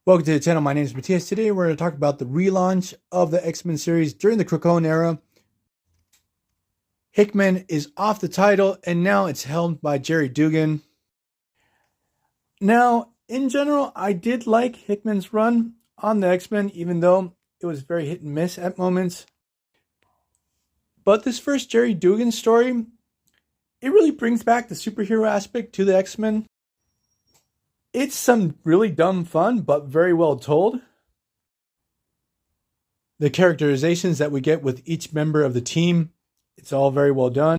Welcome to the channel. My name is Matthias. Today we're going to talk about the relaunch of the X-Men series during the Krakoan era. Hickman is off the title and now it's helmed by Gerry Duggan. Now, in general, I did like Hickman's run on the X-Men, even though it was very hit and miss at moments. But this first Gerry Duggan story, it really brings back the superhero aspect to the X-Men. It's some really dumb fun, but very well told. The characterizations that we get with each member of the team, it's all very well done.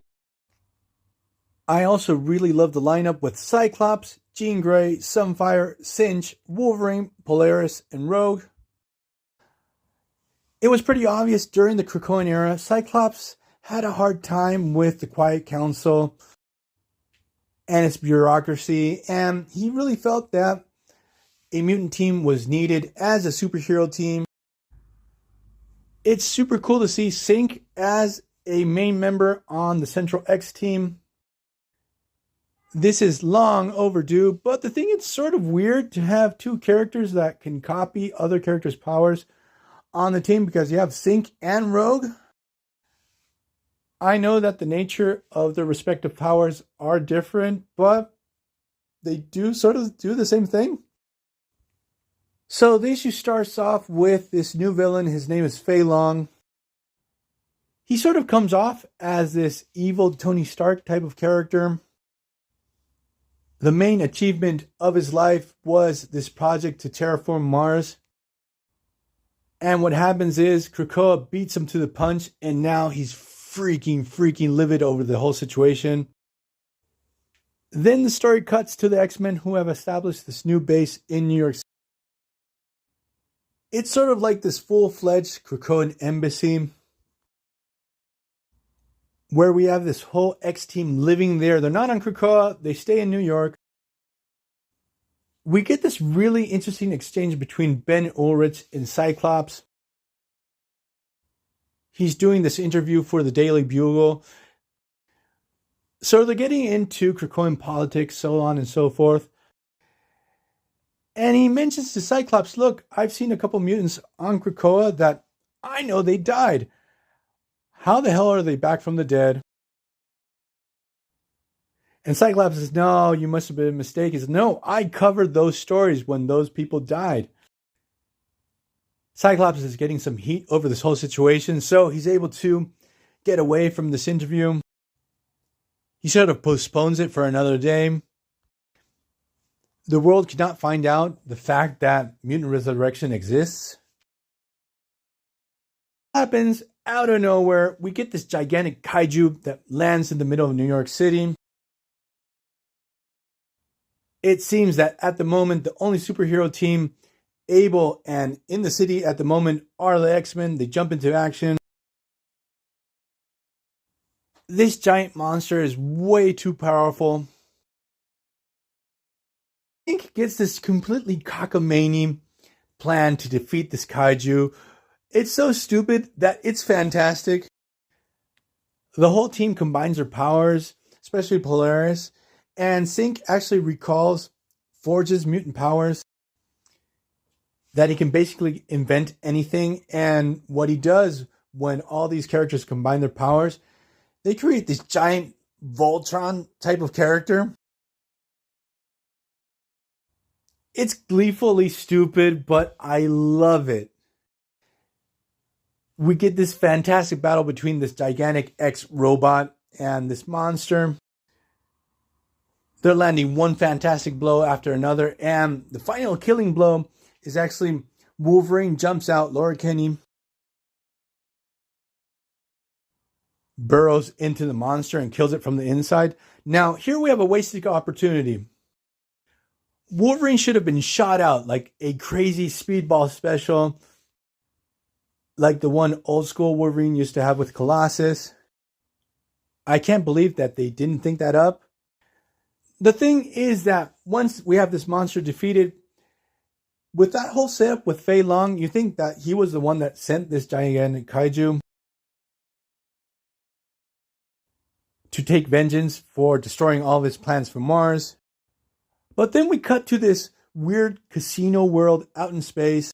I also really love the lineup with Cyclops, Jean Grey, Sunfire, Cinch, Wolverine, Polaris, and Rogue. It was pretty obvious during the Krakoan era, Cyclops had a hard time with the Quiet Council and its bureaucracy, and he really felt that a mutant team was needed as a superhero team. It's super cool to see Synch as a main member on the Central X team. This is long overdue, but the thing it's sort of weird to have two characters that can copy other characters' powers on the team, because you have Synch and Rogue. I know that the nature of their respective powers are different, but they do sort of do the same thing. So the issue starts off with this new villain. His name is Fei Long. He sort of comes off as this evil Tony Stark type of character. The main achievement of his life was this project to terraform Mars. And what happens is Krakoa beats him to the punch, and now he's freaking livid over the whole situation. Then the story cuts to the X-Men, who have established this new base in New York City. It's sort of like this full-fledged Krakoan embassy, where we have this whole X-team living there. They're not on Krakoa, they stay in New York. We get this really interesting exchange between Ben Ulrich and Cyclops. He's doing this interview for the Daily Bugle. So they're getting into Krakoan politics, so on and so forth. And he mentions to Cyclops, look, I've seen a couple mutants on Krakoa that I know they died. How the hell are they back from the dead? And Cyclops says, no, you must have been a mistake. He says, no, I covered those stories when those people died. Cyclops is getting some heat over this whole situation, so he's able to get away from this interview. He sort of postpones it for another day. The world cannot find out the fact that mutant resurrection exists. What happens out of nowhere, we get this gigantic kaiju that lands in the middle of New York City. It seems that at the moment, the only superhero team able and in the city at the moment are the X-Men. They jump into action. This giant monster is way too powerful. Inc. gets this completely cockamamie plan to defeat this kaiju. It's so stupid that it's fantastic. The whole team combines their powers, especially Polaris, and Synch actually recalls Forge's mutant powers, that he can basically invent anything. And what he does when all these characters combine their powers, they create this giant Voltron type of character. It's gleefully stupid, but I love it. We get this fantastic battle between this gigantic X-robot and this monster. They're landing one fantastic blow after another, and the final killing blow is actually Wolverine jumps out, Laura Kinney burrows into the monster and kills it from the inside. Now, here we have a wasted opportunity. Wolverine should have been shot out like a crazy speedball special, like the one old school Wolverine used to have with Colossus. I can't believe that they didn't think that up. The thing is that once we have this monster defeated, with that whole setup with Fei Long, you think that he was the one that sent this gigantic kaiju to take vengeance for destroying all of his plans for Mars. But then we cut to this weird casino world out in space.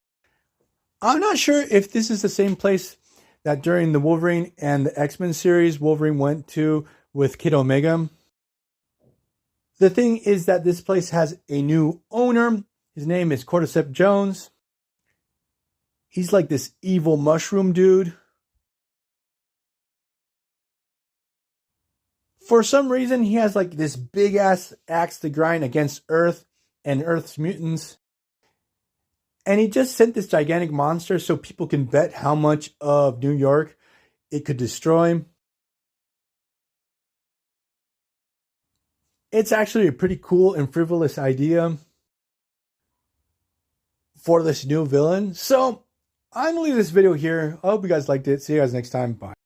I'm not sure if this is the same place that during the Wolverine and the X-Men series Wolverine went to with Kid Omega. The thing is that this place has a new owner. His name is Cordyceps Jones. He's like this evil mushroom dude. For some reason, he has like this big ass axe to grind against Earth and Earth's mutants. And he just sent this gigantic monster so people can bet how much of New York it could destroy. It's actually a pretty cool and frivolous idea for this new villain. So I'm going to leave this video here. I hope you guys liked it. See you guys next time. Bye.